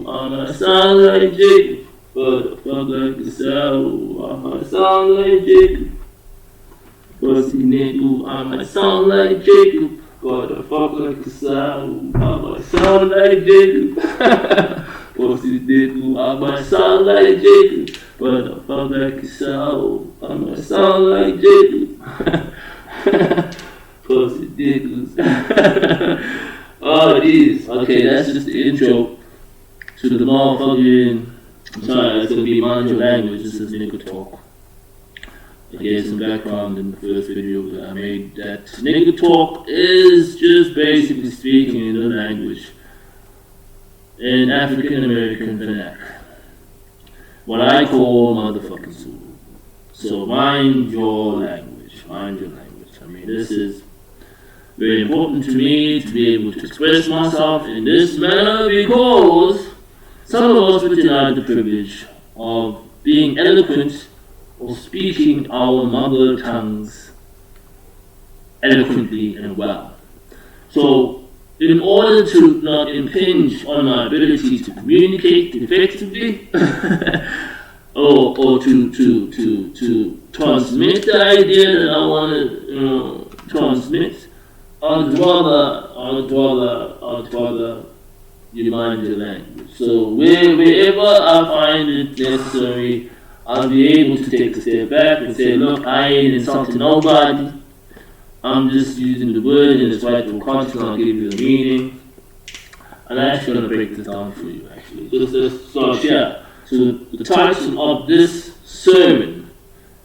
I might sound like Jacob, but I fuck like a sow. I might sound like Jacob. Pussy nigga, I might sound like Jacob, but I fuck like a sow. I might sound like Jacob. Pussy nigga, I might sound like Jacob, but I fuck like a sow. I might sound like Jacob. Pussy niggas. Oh, these. Okay, that's just the intro to the motherfucking. I'm sorry, it's gonna be mind your language. This is nigga talk. I gave some background in the first video that I made. That nigga talk is just basically speaking in the language, in African American vernacular, what I call motherfucking Zulu. So mind your language. Mind your language. I mean, this is very important to me to be able to express myself in this manner because some of us were denied the privilege of being eloquent or speaking our mother tongues eloquently and well. So, in order to not impinge on my ability to communicate effectively or to transmit the idea that I want to transmit, I'd rather you mind your language. So wherever I find it necessary, I'll be able to take a step back and say, look, I ain't insulting nobody. I'm just using the word in its rightful context. I'll give you the meaning. And I'm actually going to break this down for you, actually. So the title of this sermon,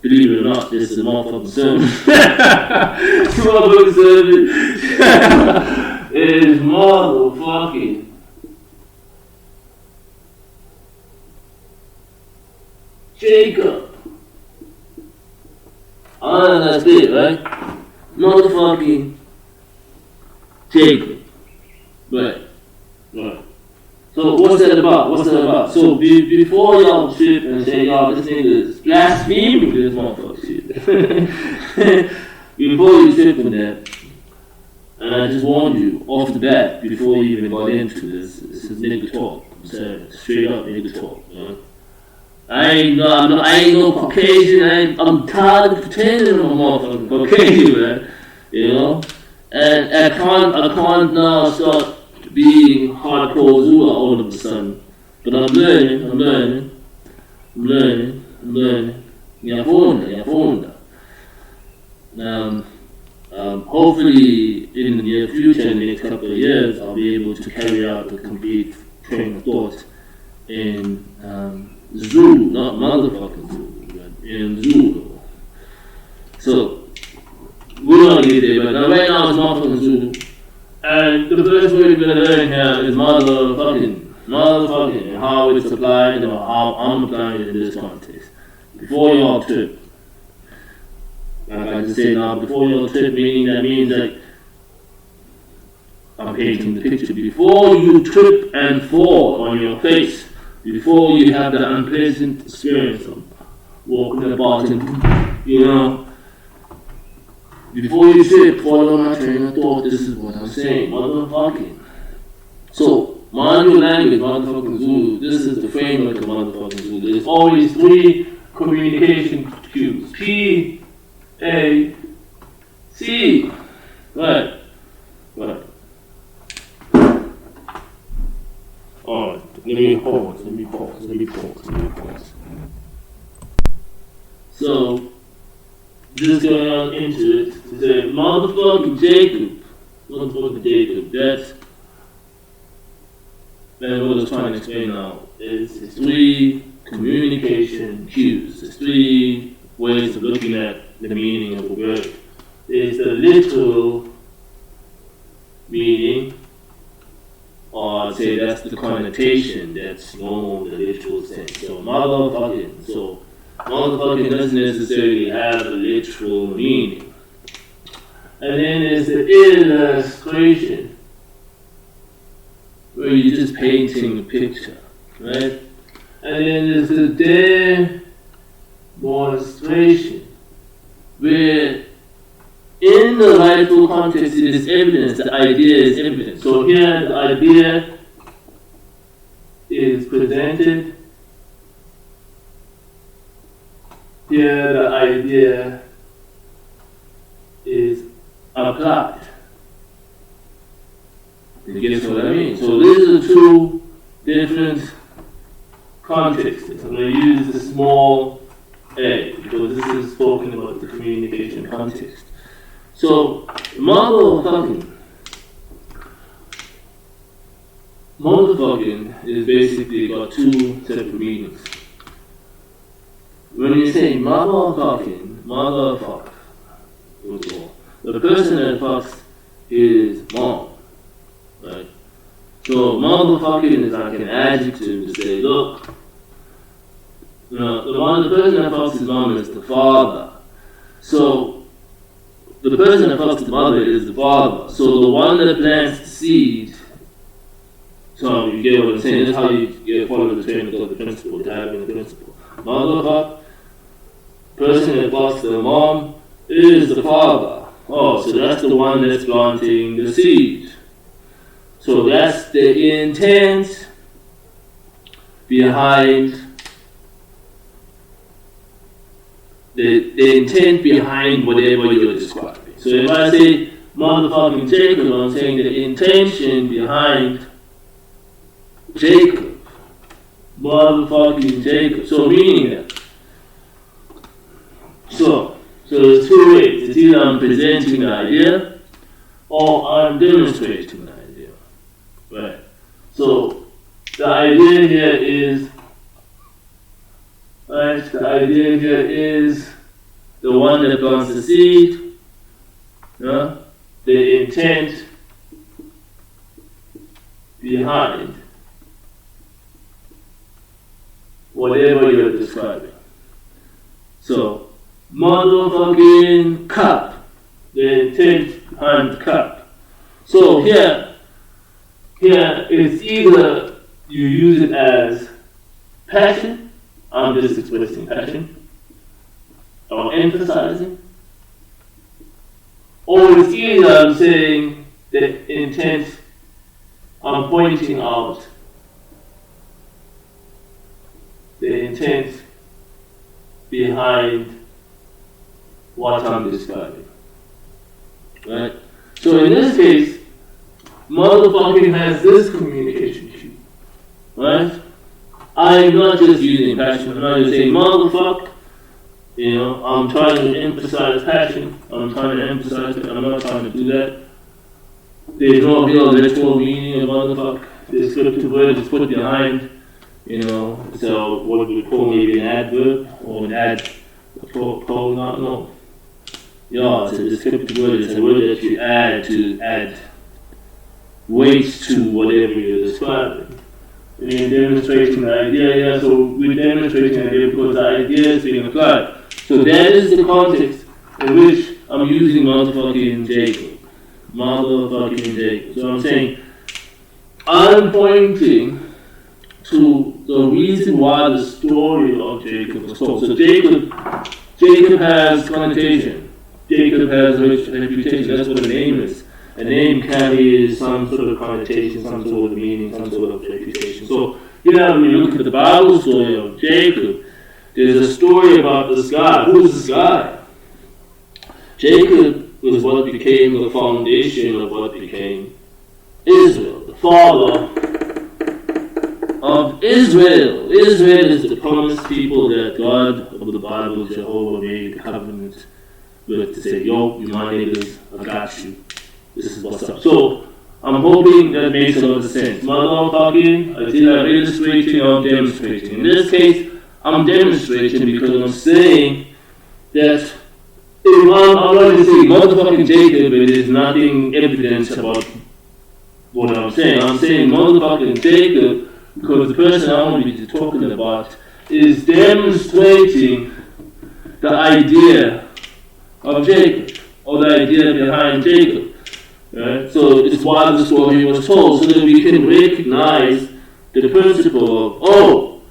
believe it or not, this is a motherfucking sermon. Motherfucking sermon is motherfucking Jacob. That's it, right? Motherfucking Jacob. Right. So what's that about? So before y'all trip and say, y'all, this nigga is blaspheming this motherfucker shit. Before you trip on that, and I just warned you off the bat before you even got into this is nigga talk. I'm saying straight up nigga talk. I ain't no Caucasian. I'm tired of pretending I'm a motherfucking Caucasian, man. You know, and I can't now start being hardcore Zulu all of a sudden. But I'm learning. Yafunda. Hopefully in the near future, in the next couple of years, I'll be able to carry out a complete train of thought in Zulu, not motherfucking Zulu, but in Zulu. So, we're gonna get there, but right now it's motherfucking Zulu. And the first way we're gonna learn here is motherfucking, and how it's applied and how I'm applying it in this context. Before y'all trip. Like I just said now, before y'all trip, meaning that means like I'm painting the picture. Before you trip and fall on your face, before you have the unpleasant experience of walking about and, you know, before you trip, follow my train of thought, this is what I'm saying, motherfucking. So, mind your language, motherfucking Zulu, this is the framework of motherfucking Zulu. There's always three communication cues. P, A, C. Right. Alright, let me pause. So, just going on into it, to say, motherfucking Jacob, that's what I was trying to explain now. It's three communication cues. There's three ways of looking at the meaning of a word. There's the literal meaning, or I'd say that's the connotation that's normal, the literal sense. So motherfucking doesn't necessarily have a literal meaning. And then there's the illustration, where you're just painting a picture, right? And then there's the demonstration, where in the rightful context it is evidence, the idea is evidence. So here the idea is presented, here the idea is applied. You get what I mean? So these are two different contexts. I'm going to use the small a because this is talking about the communication context. So motherfucking is basically got two separate meanings. When you say motherfuck, the person that fucks is mom, right? So motherfucking is like an adjective to say, look, the person that fucks his mom is the father. So the person that fucks the mother is the father. So the one that plants the seed. So you get what I'm saying? That's how you follow the train of the principle, the having the principle. Motherfucker, person that fucks the mom is the father. Oh, so that's the one that's planting the seed. So that's the intent behind the intent behind whatever you're describing. So if I say motherfucking Jacob, I'm saying the intention behind Jacob. Motherfucking Jacob. So meaning that. So there's two ways. It's either I'm presenting the idea or I'm demonstrating the idea. Right. So the idea here is the one that plants the seed, the intent behind whatever you're describing. So, motherfucking cup, the intent behind the cup. So here it's either you use it as passion, I'm just expressing passion, or emphasizing, or it's either I'm saying the intent, I'm pointing out the intent behind what I'm describing. Right? So in this case, motherfucking has this communication cue. Right? I'm not just using passion, I'm not just saying motherfuck. I'm trying to emphasize passion. I'm trying to emphasize it. I'm not trying to do that. There's no real literal meaning of motherfuck. The descriptive word is put behind, so what we would call maybe an adverb or an pronoun. No. Yeah, it's a descriptive word. It's a word that you add to add weight to whatever you're describing. And you're demonstrating the idea, so we're demonstrating the idea because the idea is being applied. So that is the context in which I'm using motherfucking Jacob. Motherfucking Jacob. So I'm saying, I'm pointing to the reason why the story of Jacob was told. So Jacob has connotation. Jacob has a reputation. That's what a name is. A name carries some sort of connotation, some sort of meaning, some sort of reputation. So, when you look at the Bible story of Jacob, there's a story about this guy. Who is this guy? Jacob was what became the foundation of what became Israel, the father of Israel. Israel is the promised people that God of the Bible, Jehovah, made covenant with to say, yo, you my neighbors, I got you. This is what's up. So, I'm hoping that makes a lot of sense. Motherfucking, I think I'm illustrating or I'm demonstrating. In this case, I'm demonstrating because I'm saying that I'm not going to say motherfucking Jacob, but there's nothing evidence about what I'm saying. I'm saying motherfucking Jacob because the person I want to be talking about is demonstrating the idea of Jacob, or the idea behind Jacob. Right? So it's why the story was told, so that we can recognize the principle of,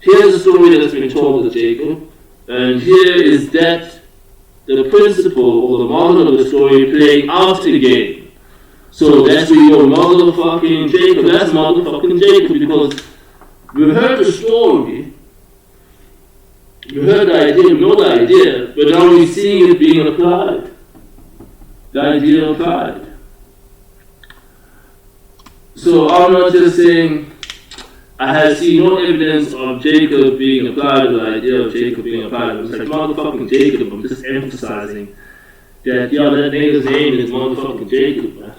here's a story that's been told of Jacob, and here is that the principle or the model of the story playing out again. So that's where you go, motherfucking Jacob, that's motherfucking Jacob, because we've heard the story, we heard the idea, we know the idea, but now we're seeing it being applied. The idea applied. So I'm not just saying I have seen no evidence of Jacob being applied, or the idea of Jacob being applied. It's like motherfucking Jacob. I'm just emphasizing that, that nigga's name is motherfucking Jacob, man.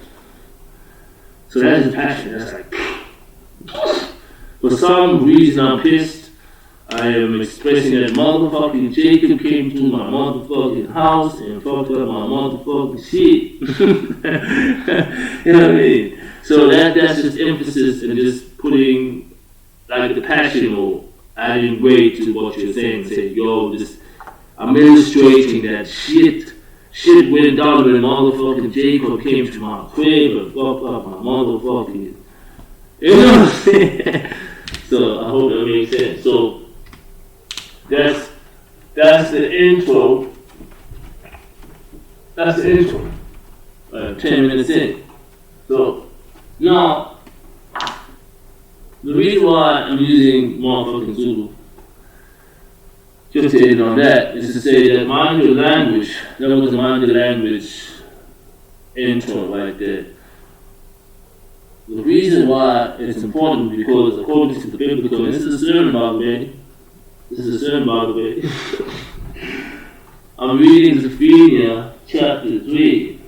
So that's his passion. That's like, for some reason I'm pissed. I am expressing that motherfucking Jacob came to my motherfucking house and fucked up my motherfucking shit. You know what I mean? So that's just emphasis and just putting like the passion or adding weight to what you're saying. Say, yo, just I'm illustrating that shit went down when motherfucking Jacob came to my crib and fucked up my motherfucking. You know what I'm saying? So I hope that makes sense. So that's the intro. That's the intro. 10 minutes in. So now, the reason why I'm using motherfucking Zulu, just to end on that, is to say that mind your language, that was a mind your language intro right there. The reason why it's important because according to the biblical, and this is a sermon by the way, I'm reading Zephaniah chapter 3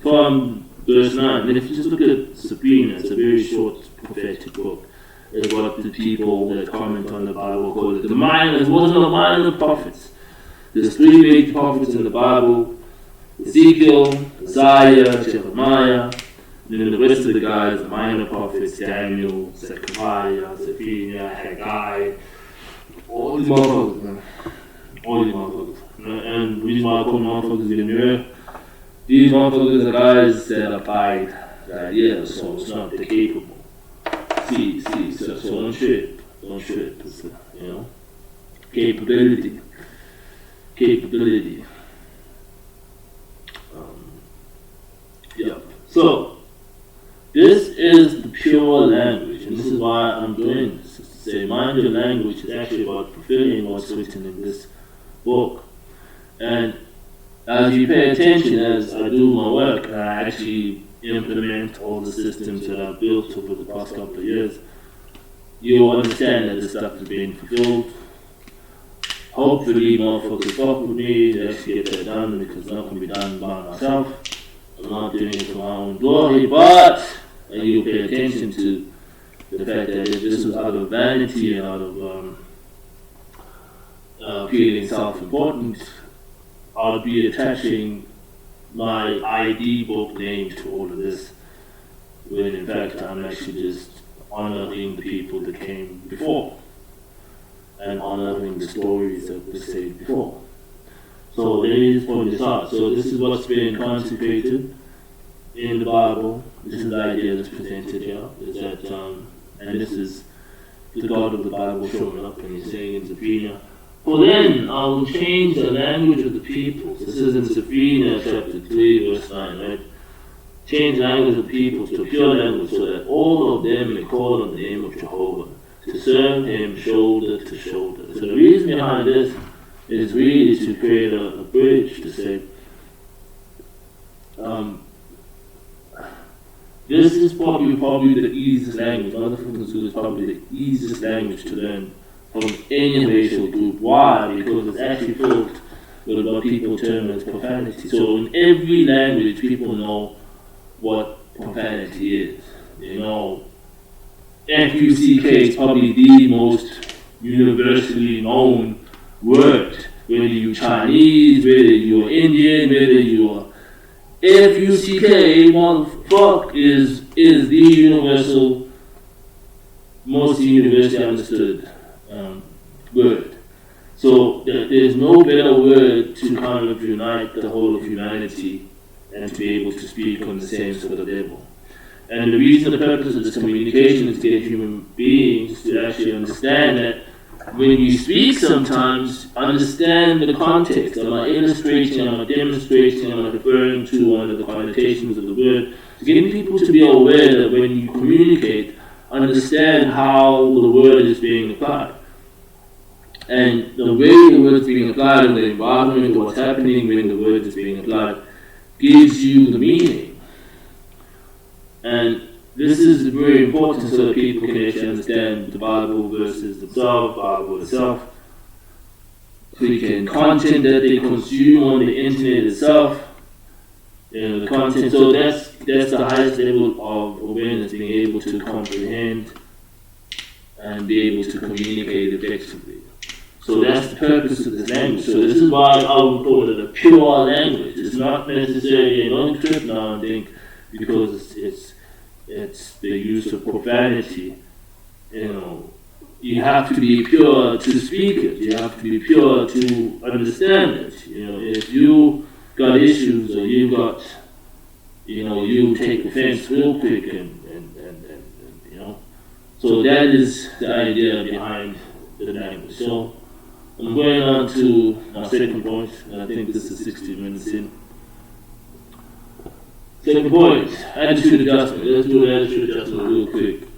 from verse 9. And if you just look at Zephaniah, it's a very short prophetic book. It's what the people that comment on the Bible call it. It wasn't a minor prophets. There's 3 major prophets in the Bible: Ezekiel, Isaiah, Jeremiah. And then the rest of the guys, the minor prophets: Daniel, Zechariah, Zephaniah, Haggai. All these motherfuckers, man. All these motherfuckers. And the reason why I call motherfuckers in here, these motherfuckers are guys that applied the idea, so it's not the capable. See, so don't trip. It's, capability. Yeah. So, this is the pure language, and this is why I'm doing this. Is to say, mind your language is actually about fulfilling what's written in this book. And as you pay attention, as I do my work, and I actually implement all the systems that I've built over the past couple of years, you'll understand that this stuff is being fulfilled. Hopefully, motherfuckers fuck with me to actually get that done, because it's not going to be done by myself. I'm not doing it for my own glory, but and you'll pay attention to the fact that if this was out of vanity and out of feeling self-important, I'll be attaching my ID book name to all of this, when in fact I'm actually just honoring the people that came before and honoring the stories that were said before. So let me just point this out. So this is what's been consecrated in the Bible. This is the idea that's presented here. Is that, and this is the God of the Bible showing up, and he's saying in Zephaniah, "For then I will change the language of the people." This is in Zephaniah chapter 3 verse 9, right? Change the language of the people to a pure language, so that all of them may call on the name of Jehovah, to serve him shoulder to shoulder. So the reason behind this is really to create a bridge to say, this is probably the easiest language. Motherfucking Zulu is probably the easiest language to learn from any racial group. Why? Because it's actually filled with what people term as profanity. So in every language, people know what profanity is. FUCK is probably the most universally known word. Whether you're Chinese, whether you're Indian, whether you're FUCK, motherfuck is the universal, most universally understood word. So there's no better word to kind of unite the whole of humanity and to be able to speak on the same sort of level. And the reason, the purpose of this communication is to get human beings to actually understand that when you speak sometimes, understand the context. Am I illustrating, am I demonstrating, am I referring to one of the connotations of the word? Getting people to be aware that when you communicate, understand how the word is being applied. And the way the word is being applied in the environment, what's happening when the word is being applied, gives you the meaning. And this is very important so that people can actually understand the Bible versus themselves, Bible itself. Freaking content that they consume on the internet itself. The content. So that's the highest level of awareness, being able to comprehend and be able to communicate effectively. So that's the purpose of this language. So this is why I would call it a pure language. It's not necessarily a long trip now and think because it's the use of profanity. You have to be pure to speak it. You have to be pure to understand it. If you got issues or you got, you take offense real quick and so that is the idea behind the language. So I'm going on to our second point, and I think this is 60 minutes in. Second point, attitude adjustment. Let's do an attitude adjustment real quick.